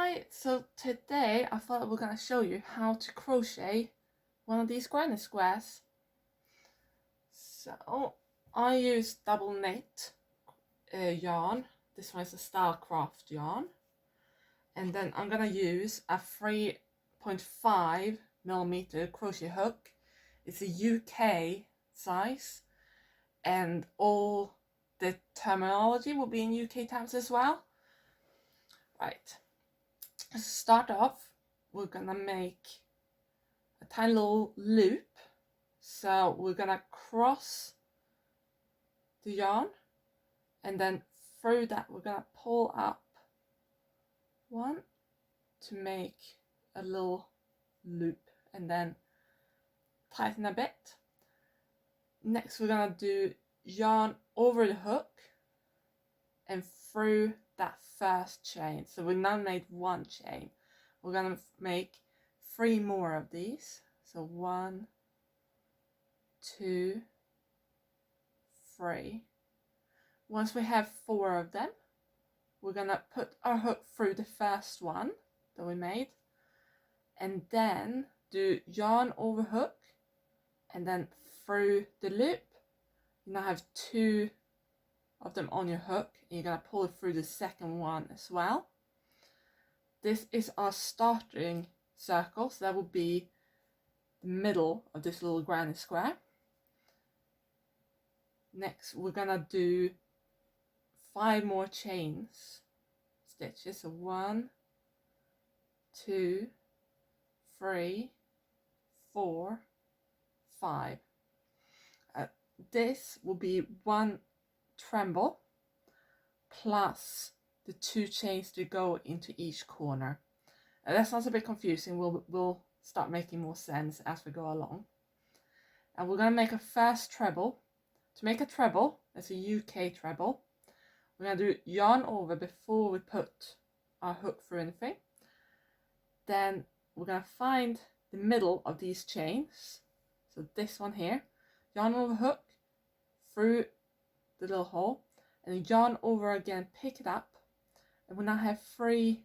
Hi, so today I thought we're going to show you how to crochet one of these granny squares. So I use double knit yarn. This one is a Starcraft yarn, and then I'm going to use a 3.5mm crochet hook. It's a UK size, and all the terminology will be in UK terms as well. Right. To start off, we're gonna make a tiny little loop. So we're gonna cross the yarn, and then through that we're gonna pull up one to make a little loop, and then tighten a bit. Next we're gonna do yarn over the hook and through that first chain. So we now made one chain. We're gonna make 3 more of these. So 1, 2, 3. Once we have 4 of them, we're gonna put our hook through the first one that we made, and then do yarn over hook and then through the loop. You now have 2 of them on your hook, and you're gonna pull it through the second one as well. This is our starting circle, so that will be the middle of this little granny square. Next we're gonna do 5 more chains stitches. So 1, 2, 3, 4, 5. This will be 1 treble plus the 2 chains to go into each corner. That sounds a bit confusing. We'll start making more sense as we go along. And we're going to make a first treble. To make a treble, that's a UK treble, we're going to do yarn over before we put our hook through anything. Then we're going to find the middle of these chains, so this one here, yarn over hook through the little hole, and then yarn over again, pick it up, and we now have 3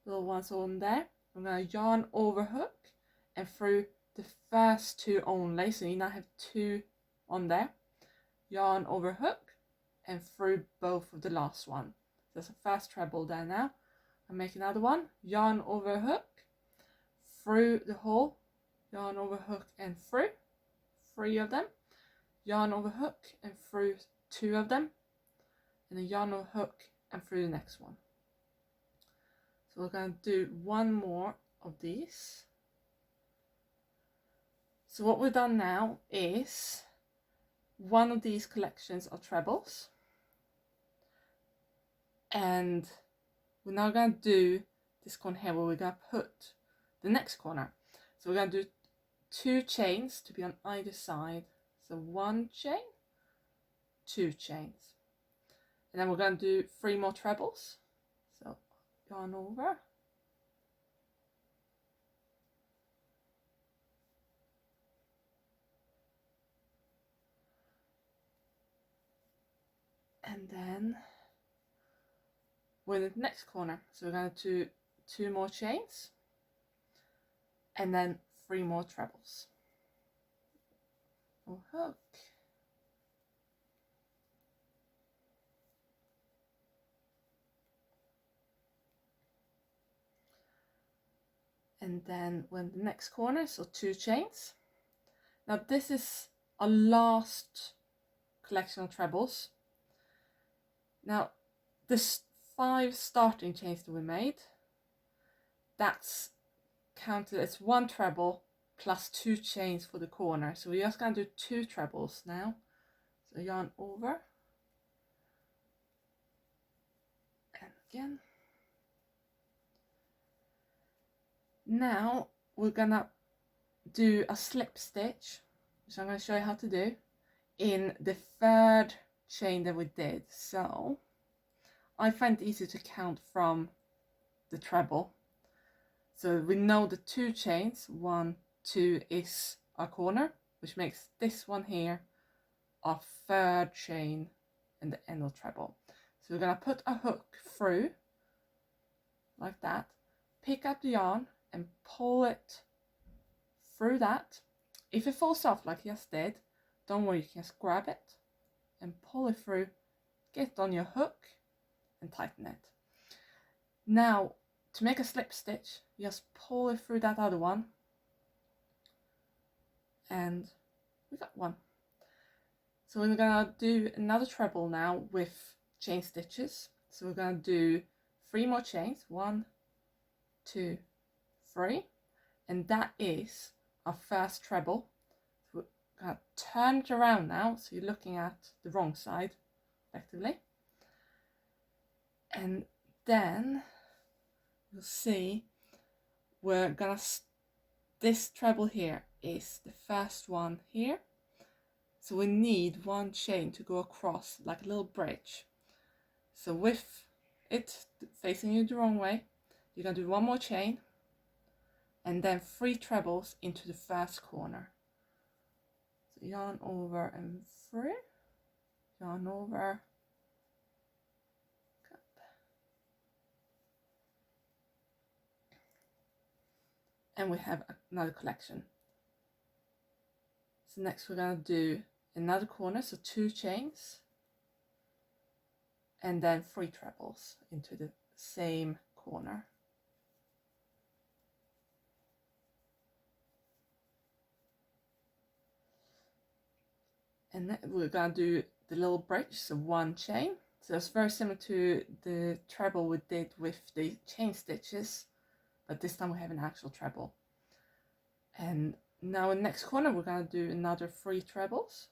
little ones on there. I'm going to yarn over hook and through the first 2 only, so you now have 2 on there, yarn over hook and through both of the last one. So there's a first treble there. Now I make another one, yarn over hook through the hole, yarn over hook and through 3 of them, yarn over hook and through 2 of them, and then yarn over hook and through the next one. So we're going to do 1 more of these. So what we've done now is one of these collections of trebles, and we're now going to do this corner here where we're going to put the next corner. So we're going to do 2 chains to be on either side. So 1 chain, 2 chains, and then we're going to do 3 more trebles. So yarn over, and then we're in the next corner. So we're going to do 2 more chains and then 3 more trebles. Or hook. And then we're in the next corner, so 2 chains. Now this is our last collection of trebles. Now this 5 starting chains that we made, that's counted as 1 treble plus 2 chains for the corner. So we're just going to do 2 trebles now. So yarn over and again. Now we're gonna do a slip stitch, which I'm going to show you how to do, in the 3rd chain that we did. So I find it easy to count from the treble. So we know the 2 chains, 1, 2 is our corner, which makes this one here our 3rd chain and the end of treble. So we're going to put a hook through like that, pick up the yarn and pull it through that. If it falls off like you just did, don't worry, you can just grab it and pull it through, get it on your hook and tighten it. Now to make a slip stitch, you just pull it through that other one, and we got one. So we're gonna do another treble now with chain stitches. So we're gonna do 3 more chains, 1, 2, 3, and that is our first treble. So we're gonna turn it around now, so you're looking at the wrong side effectively, and then you'll see we're gonna this treble here is the first one here, so we need 1 chain to go across like a little bridge. So with it facing you the wrong way, you're gonna do 1 more chain and then 3 trebles into the first corner. So yarn over and through, yarn over, up. And we have another collection. So next we're gonna do another corner, so 2 chains and then 3 trebles into the same corner. And then we're gonna do the little bridge, so 1 chain. So it's very similar to the treble we did with the chain stitches, but this time we have an actual treble. And now in the next corner we're gonna do another 3 trebles.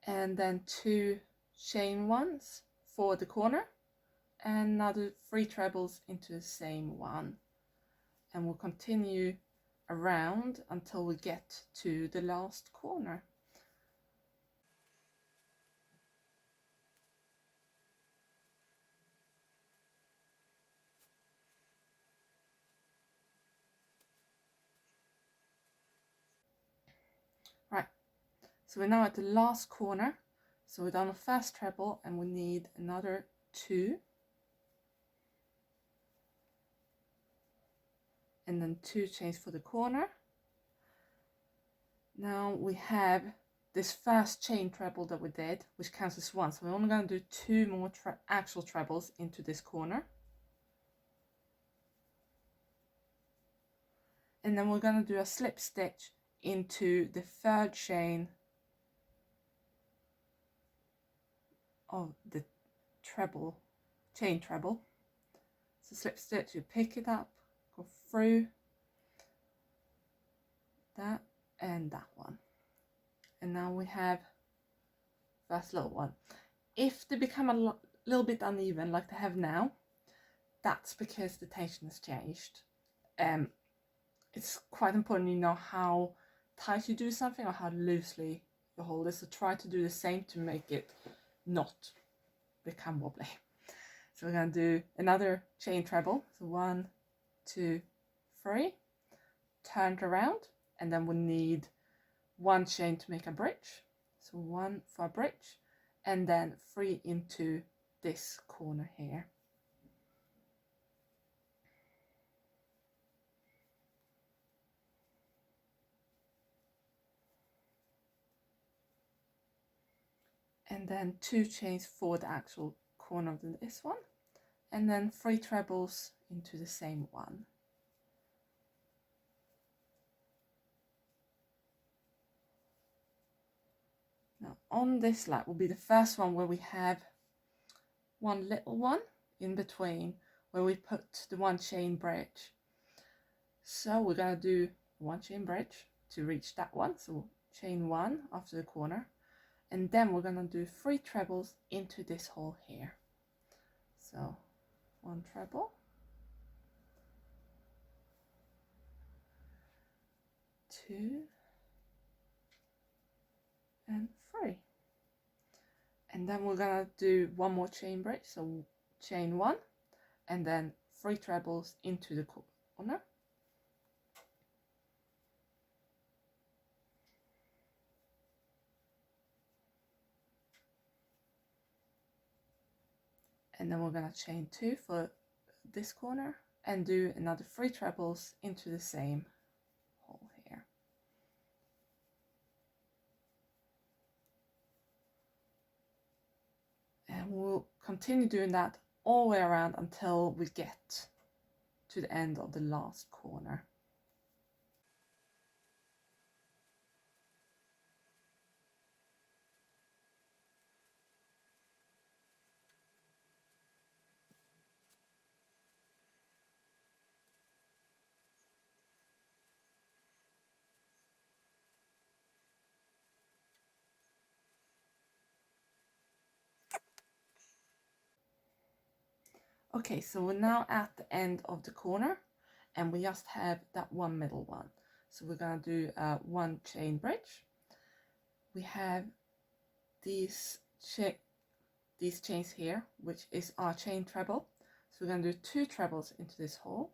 And then 2 chain ones for the corner and another 3 trebles into the same one, and we'll continue around until we get to the last corner. Right, so we're now at the last corner. So we've done the first treble and we need another 2, and then 2 chains for the corner. Now we have this first chain treble that we did, which counts as 1, so we're only going to do 2 more actual trebles into this corner, and then we're going to do a slip stitch into the 3rd chain of the treble, chain treble. So slip stitch, you pick it up, go through that and that one, and now we have first little one. If they become a little bit uneven like they have now, that's because the tension has changed. It's quite important you know how tight you do something or how loosely you hold it, so try to do the same to make it not become wobbly. So we're going to do another chain treble, so 1, 2, 3, turn it around, and then we need 1 chain to make a bridge, so 1 for a bridge, and then 3 into this corner here. And then 2 chains for the actual corner of this one, and then 3 trebles into the same one. Now on this lap will be the first one where we have 1 little one in between where we put the 1 chain bridge. So we're going to do 1 chain bridge to reach that one, so chain 1 after the corner, and then we're going to do 3 trebles into this hole here. So 1 treble, 2 and 3, and then we're going to do 1 more chain bridge, so chain 1 and then 3 trebles into the corner, and then we're going to chain 2 for this corner and do another 3 trebles into the same hole here. And we'll continue doing that all the way around until we get to the end of the last corner. Okay, so we're now at the end of the corner and we just have that one middle one. So we're going to do one chain bridge. We have these chains here, which is our chain treble. So we're going to do 2 trebles into this hole.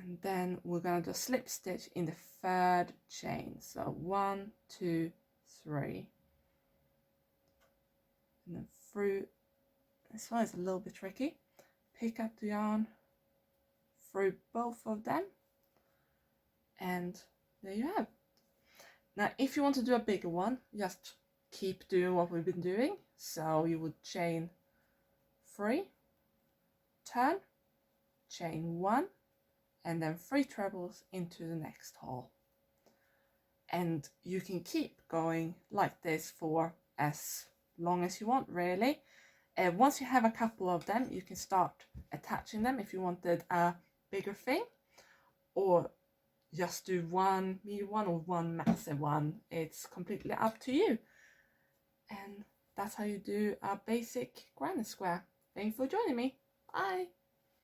And then we're going to do a slip stitch in the 3rd chain. So 1, 2, 3. And then through, this one is a little bit tricky. Pick up the yarn through both of them. And there you have. Now, if you want to do a bigger one, just keep doing what we've been doing. So you would chain 3, turn, chain 1, and then 3 trebles into the next hole. And you can keep going like this for as long as you want, really. Once you have a couple of them, you can start attaching them if you wanted a bigger thing, or just do one medium one or one massive one. It's completely up to you. And that's how you do a basic granny square. Thanks for joining me. Bye.